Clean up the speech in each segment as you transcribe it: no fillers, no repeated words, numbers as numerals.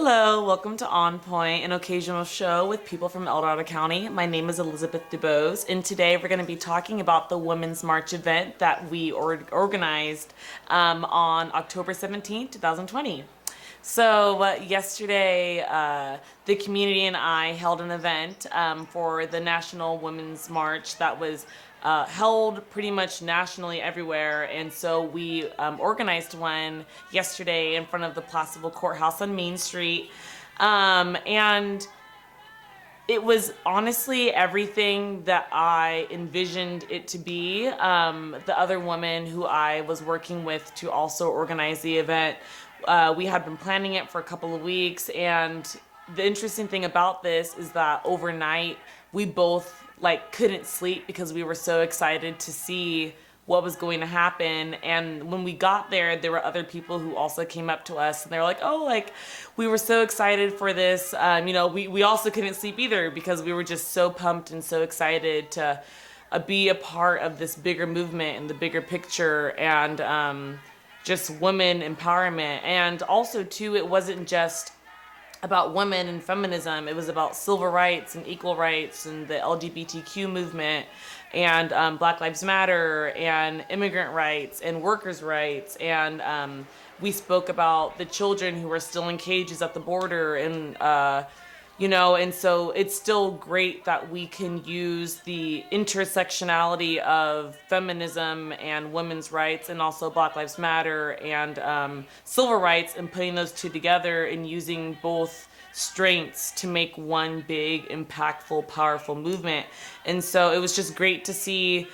Hello, welcome to OnPoint, an occasional show with people from El Dorado County. My name is Elizabeth DuBose, and today we're going to be talking about the Women's March event that we organized on October 17th, 2020. Yesterday, the community and I held an event for the National Women's March that was held pretty much nationally everywhere. And so we organized one yesterday in front of the Placerville Courthouse on Main Street. And it was honestly everything that I envisioned it to be. The other woman who I was working with to also organize the event, we had been planning it for a couple of weeks, and the interesting thing about this is that overnight we both couldn't sleep because we were so excited to see what was going to happen. And when we got there, there were other people who also came up to us and they were like, oh, we were so excited for this. We also couldn't sleep either because we were just so pumped and so excited to be a part of this bigger movement and the bigger picture, and just women empowerment. And also too, it wasn't just about women and feminism. It was about civil rights and equal rights and the LGBTQ movement, and Black Lives Matter and immigrant rights and workers' rights. And we spoke about the children who are still in cages at the border, and and so it's still great that we can use the intersectionality of feminism and women's rights and also Black Lives Matter and civil rights, and putting those two together and using both strengths to make one big, impactful, powerful movement. And so it was just great to see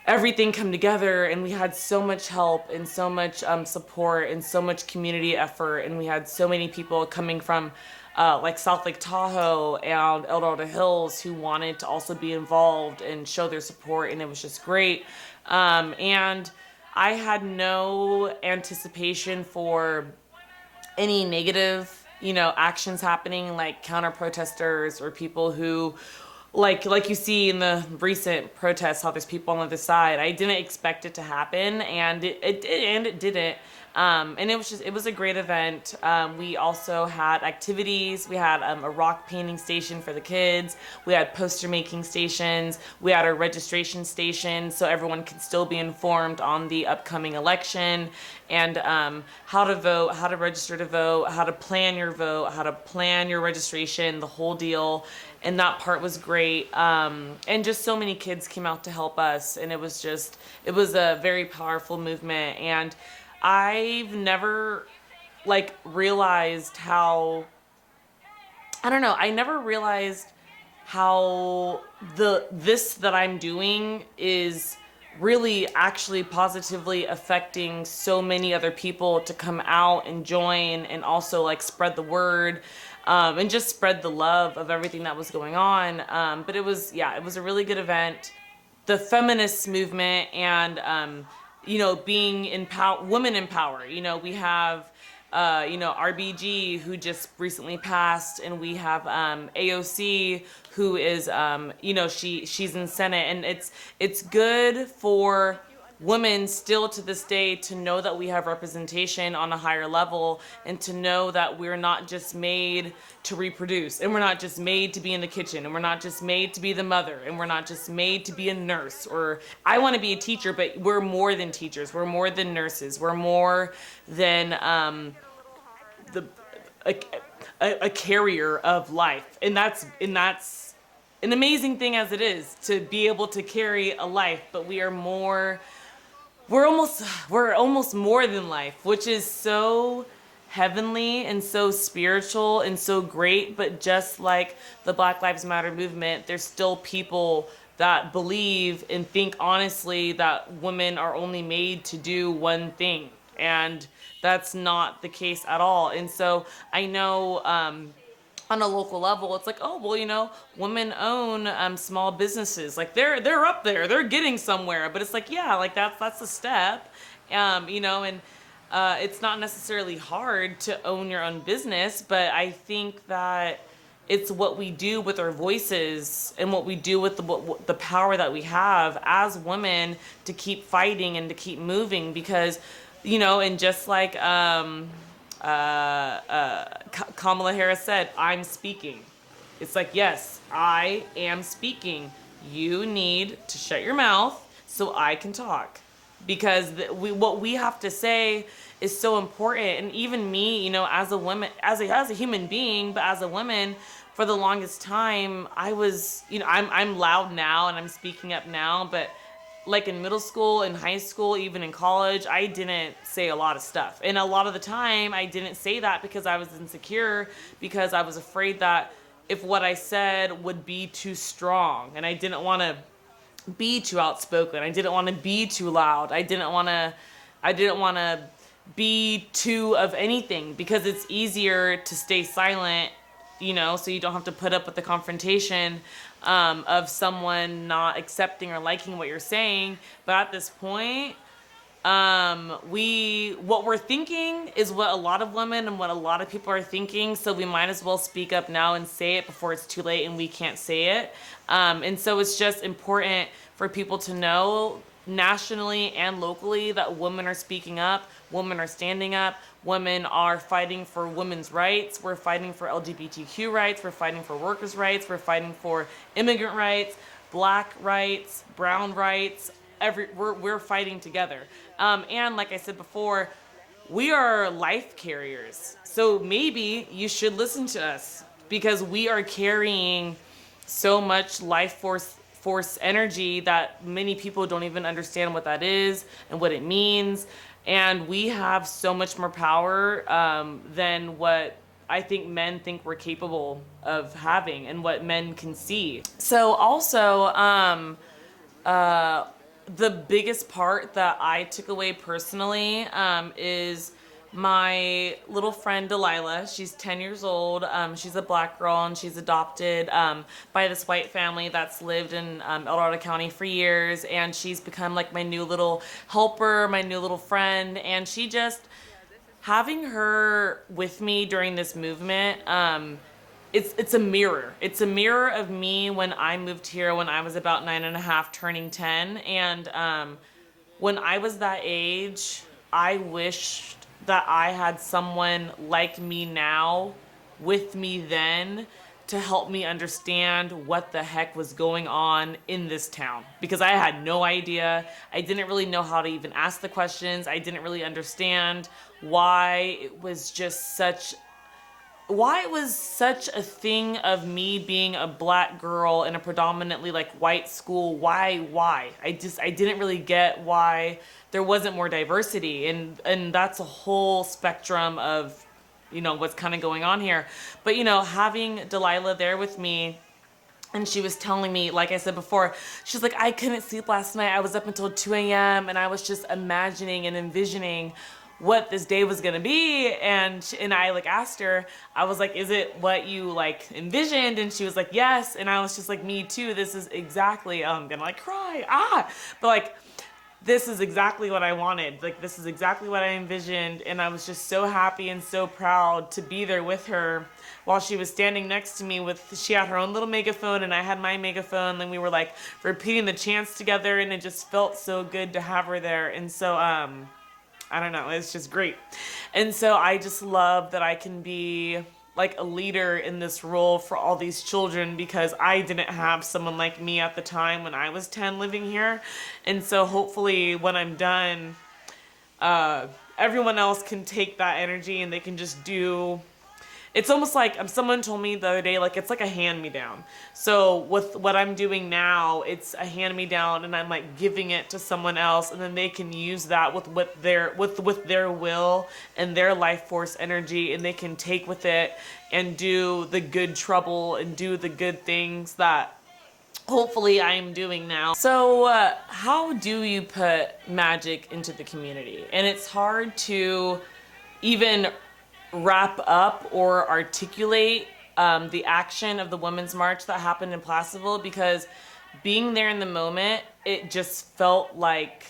everything come together, and we had so much help and so much support and so much community effort, and we had so many people coming from South Lake Tahoe and El Dorado Hills who wanted to also be involved and show their support, and it was just great. And I had no anticipation for any negative, actions happening, like counter protesters or people who like you see in the recent protests, how there's people on the other side. I didn't expect it to happen, and it didn't. And it was a great event. We also had activities. We had a rock painting station for the kids. We had poster making stations. We had a registration station so everyone could still be informed on the upcoming election, and how to vote, how to register to vote, how to plan your vote, how to plan your registration, the whole deal. And that part was great. And just so many kids came out to help us, and it was a very powerful movement. And I've never realized how, I never realized how this that I'm doing is really actually positively affecting so many other people to come out and join, and also spread the word, and just spread the love of everything that was going on. But it was a really good event. The feminist movement and being women in power. We have, RBG, who just recently passed, and we have AOC, who is, she's in Senate, and it's good for women still to this day to know that we have representation on a higher level, and to know that we're not just made to reproduce, and we're not just made to be in the kitchen, and we're not just made to be the mother, and we're not just made to be a nurse, or I want to be a teacher, but we're more than teachers, we're more than nurses, we're more than a carrier of life. And that's an amazing thing as it is to be able to carry a life, but we're almost more than life, which is so heavenly and so spiritual and so great. But just like the Black Lives Matter movement, there's still people that believe and think honestly that women are only made to do one thing, and that's not the case at all. And so I know on a local level, it's women own small businesses. They're up there, they're getting somewhere. But it's that's a step, and it's not necessarily hard to own your own business. But I think that it's what we do with our voices and what we do with the power that we have as women to keep fighting and to keep moving. Because and just Kamala Harris said, I'm speaking. It's like, yes, I am speaking. You need to shut your mouth so I can talk. Because what we have to say is so important. And even me, as a woman, as a human being, but as a woman, for the longest time, I was, I'm loud now and I'm speaking up now, but like in middle school, in high school, even in college, I didn't say a lot of stuff. And a lot of the time, I didn't say that because I was insecure, because I was afraid that if what I said would be too strong, and I didn't want to be too outspoken. I didn't want to be too loud. I didn't want to be too of anything, because it's easier to stay silent, so you don't have to put up with the confrontation of someone not accepting or liking what you're saying. But at this point, what we're thinking is what a lot of women and what a lot of people are thinking, so we might as well speak up now and say it before it's too late and we can't say it. And so it's just important for people to know, nationally and locally, that women are speaking up, women are standing up, women are fighting for women's rights, we're fighting for LGBTQ rights, we're fighting for workers' rights, we're fighting for immigrant rights, black rights, brown rights. We're fighting together. And like I said before, we are life carriers. So maybe you should listen to us, because we are carrying so much life force energy that many people don't even understand what that is and what it means. And we have so much more power than what I think men think we're capable of having and what men can see. So also, the biggest part that I took away personally is my little friend Delilah. She's 10 years old. She's a black girl, and she's adopted by this white family that's lived in El Dorado County for years. And she's become like my new little helper, my new little friend. And she just, having her with me during this movement, it's a mirror. It's a mirror of me when I moved here when I was about 9.5, turning 10. And when I was that age, I wished that I had someone like me now with me then to help me understand what the heck was going on in this town. Because I had no idea. I didn't really know how to even ask the questions. I didn't really understand why it was such a thing of me being a black girl in a predominantly like white school. Why? I didn't really get why there wasn't more diversity, and that's a whole spectrum of, what's kind of going on here. But, having Delilah there with me, and she was telling me, like I said before, she's like, I couldn't sleep last night. I was up until 2 a.m. and I was just imagining and envisioning what this day was gonna be. And I like asked her, I was like, is it what you like envisioned? And she was like, yes. And I was just like, me too. This is exactly, I'm gonna like cry, but like, this is exactly what I wanted. Like, this is exactly what I envisioned. And I was just so happy and so proud to be there with her while she was standing next to me she had her own little megaphone and I had my megaphone. And we were like repeating the chants together, and it just felt so good to have her there. And so, I don't know, it's just great. And so I just love that I can be like a leader in this role for all these children, because I didn't have someone like me at the time when I was 10 living here. And so hopefully when I'm done, everyone else can take that energy and they can just do. It's almost like someone told me the other day, like, it's like a hand-me-down. So with what I'm doing now, it's a hand-me-down, and I'm like giving it to someone else, and then they can use that with their will and their life force energy, and they can take with it and do the good trouble and do the good things that hopefully I am doing now. So how do you put magic into the community? And it's hard to even wrap up or articulate the action of the Women's March that happened in Placerville, because being there in the moment, it just felt like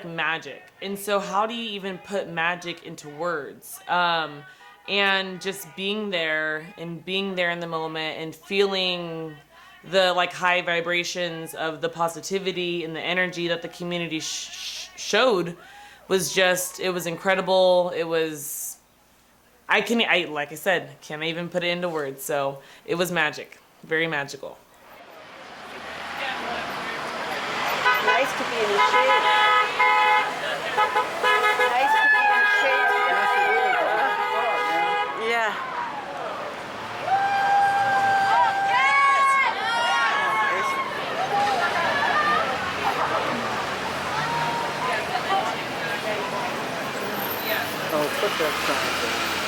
magic. And so how do you even put magic into words? And just being there in the moment and feeling the like high vibrations of the positivity and the energy that the community showed was just, it was incredible. It was like I said, can't even put it into words. So it was magic, very magical. Nice to be in the shade. Nice to be in the shade. Yeah. Oh, put that sign there.